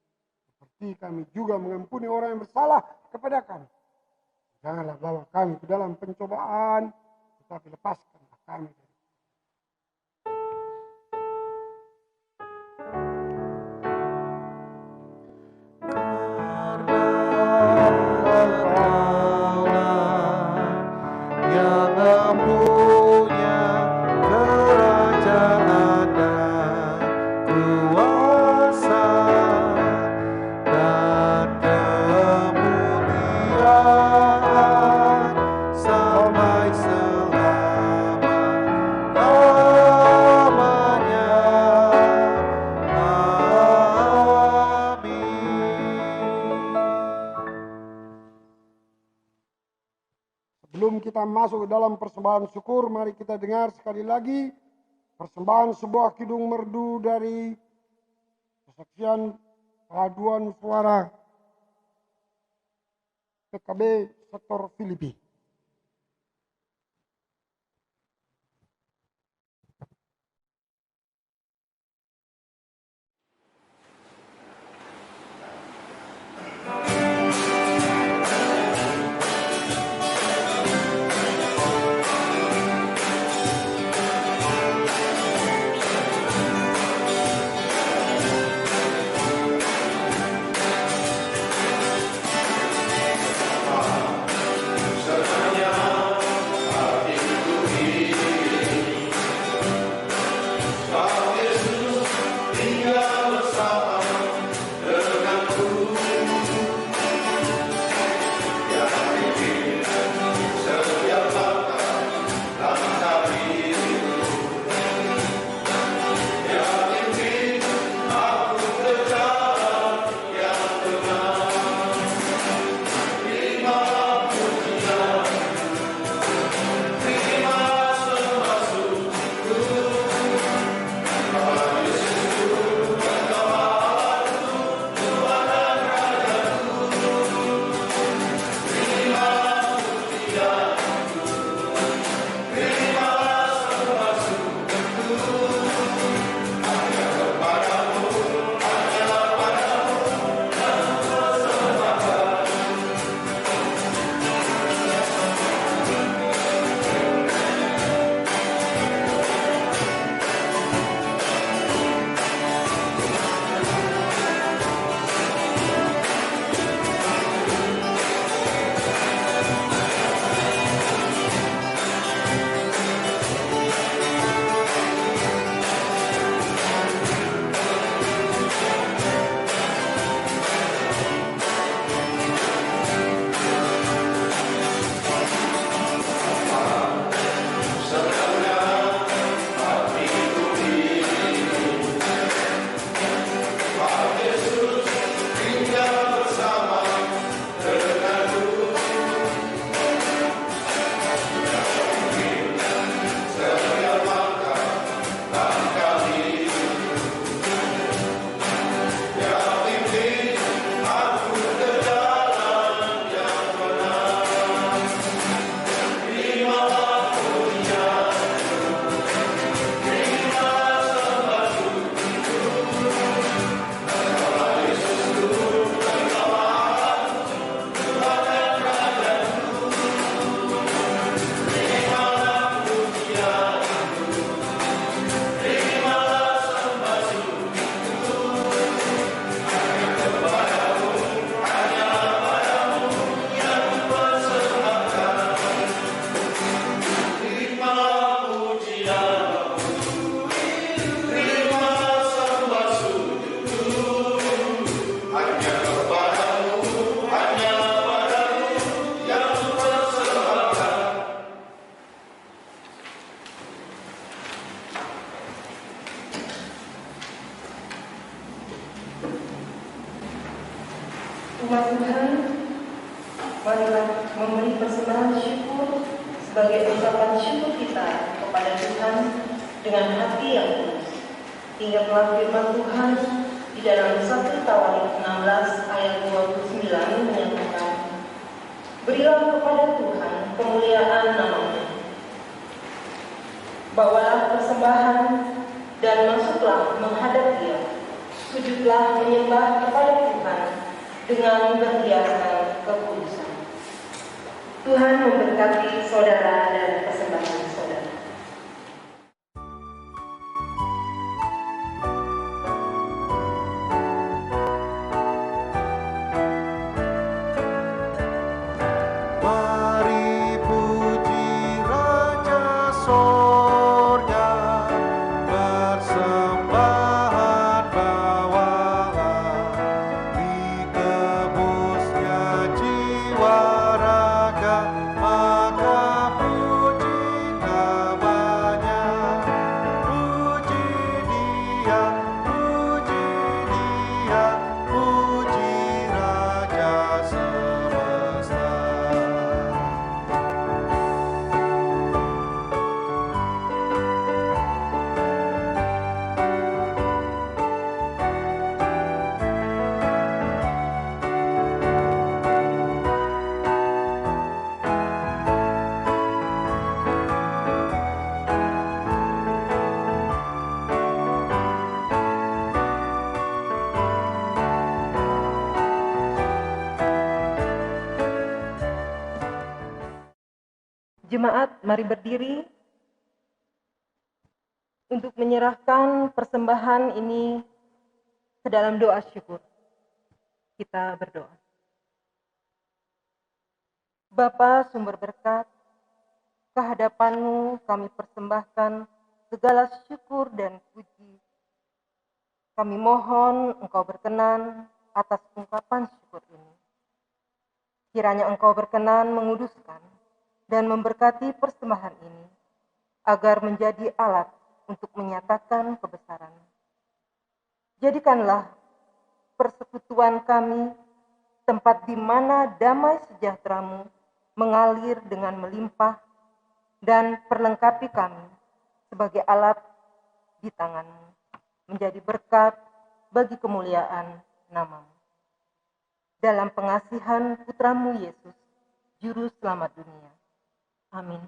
seperti kami juga mengampuni orang yang bersalah kepada kami. Janganlah bawa kami ke dalam pencobaan, tetapi lepaskanlah kami dari yang mempunyai kerajaan dan kuasa dan kemuliaan sampai selama-lamanya. Amin. Sebelum kita masuk ke dalam persembahan syukur, mari kita dengar sekali lagi persembahan sebuah kidung merdu dari kesaksian paduan suara PKB sektor Filipi. Saudara firman Tuhan, marilah memberi persembahan syukur sebagai ucapan syukur kita kepada Tuhan dengan hati yang tulus. Ingatlah firman Tuhan di dalam 1 Tawarik 16 ayat 29 menyatakan, berilah kepada Tuhan kemuliaan nama-Nya. Bawalah persembahan dan masuklah menghadap Dia. Sujudlah menyembah kepada Tuhan dengan berhiaskan kekudusan. Tuhan memberkati saudara dan persembahan saudara. Mari puji Raja Sorga, persembahan bawalah, ditebusnya jiwa raga, maka puji namanya. Puji Dia, puji Dia, puji Raja semesta. Jemaat, mari berdiri untuk menyerahkan persembahan ini ke dalam doa syukur. Kita berdoa. Bapa sumber berkat, kehadapan-Mu kami persembahkan segala syukur dan puji. Kami mohon Engkau berkenan atas ungkapan syukur ini. Kiranya Engkau berkenan menguduskan dan memberkati persembahan ini, agar menjadi alat untuk menyatakan kebesaran. Jadikanlah persekutuan kami tempat di mana damai sejahtera-Mu mengalir dengan melimpah, dan perlengkapi kami sebagai alat di tangan-Mu, menjadi berkat bagi kemuliaan nama-Mu. Dalam pengasihan Putra-Mu Yesus, Juru Selamat dunia. Amin.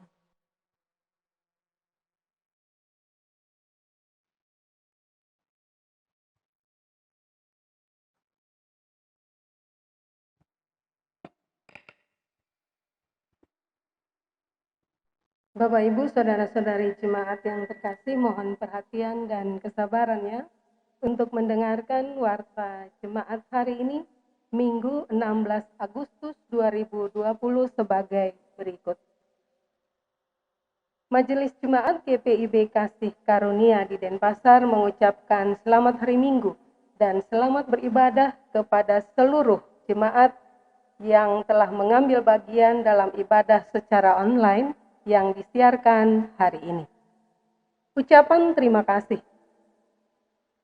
Bapak, Ibu, Saudara-saudari jemaat yang terkasih, mohon perhatian dan kesabarannya untuk mendengarkan warta jemaat hari ini, Minggu 16 Agustus 2020 sebagai berikut. Majelis Jemaat GPIB Kasih Karunia di Denpasar mengucapkan selamat hari Minggu dan selamat beribadah kepada seluruh jemaat yang telah mengambil bagian dalam ibadah secara online yang disiarkan hari ini. Ucapan terima kasih.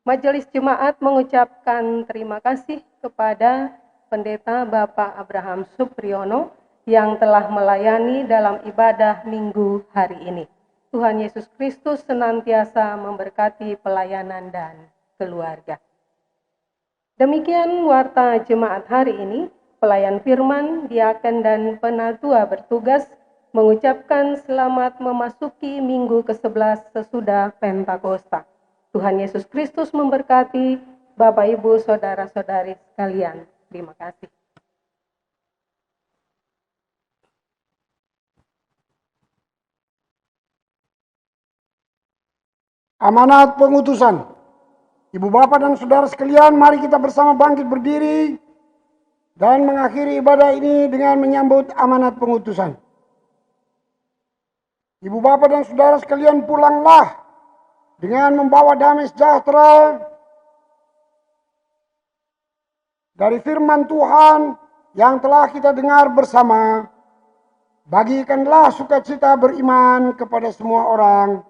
Majelis Jemaat mengucapkan terima kasih kepada Pendeta Bapak Abraham Supriyono yang telah melayani dalam ibadah Minggu hari ini. Tuhan Yesus Kristus senantiasa memberkati pelayanan dan keluarga. Demikian warta jemaat hari ini. Pelayan firman, diaken dan penatua bertugas mengucapkan selamat memasuki minggu ke-11 sesudah Pentakosta. Tuhan Yesus Kristus memberkati Bapak, Ibu, Saudara-saudari sekalian. Terima kasih. Amanat pengutusan. Ibu bapak dan saudara sekalian, mari kita bersama bangkit berdiri dan mengakhiri ibadah ini dengan menyambut amanat pengutusan. Ibu bapak dan saudara sekalian, pulanglah dengan membawa damai sejahtera dari firman Tuhan yang telah kita dengar bersama. Bagikanlah sukacita beriman kepada semua orang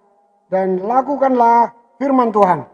dan lakukanlah firman Tuhan.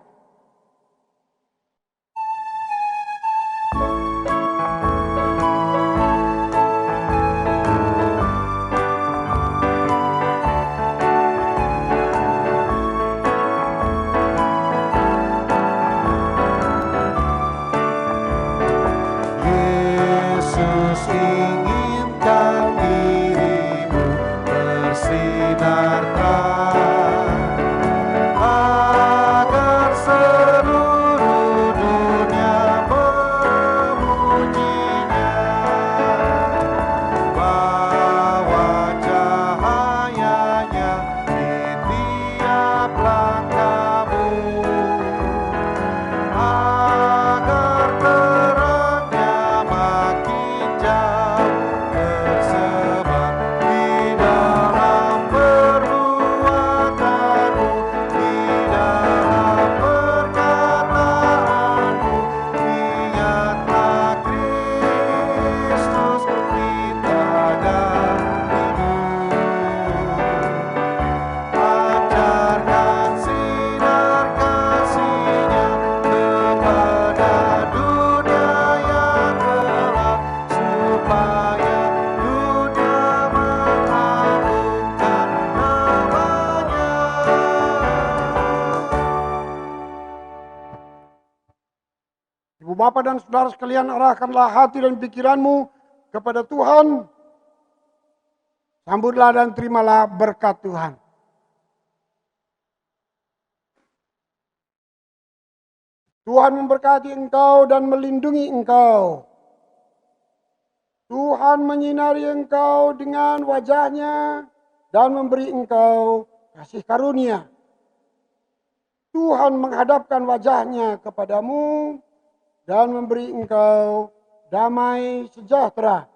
Bapak dan saudara sekalian, arahkanlah hati dan pikiranmu kepada Tuhan. Sambutlah dan terimalah berkat Tuhan. Tuhan memberkati engkau dan melindungi engkau. Tuhan menyinari engkau dengan wajahnya dan memberi engkau kasih karunia. Tuhan menghadapkan wajahnya kepadamu dan memberi engkau damai sejahtera.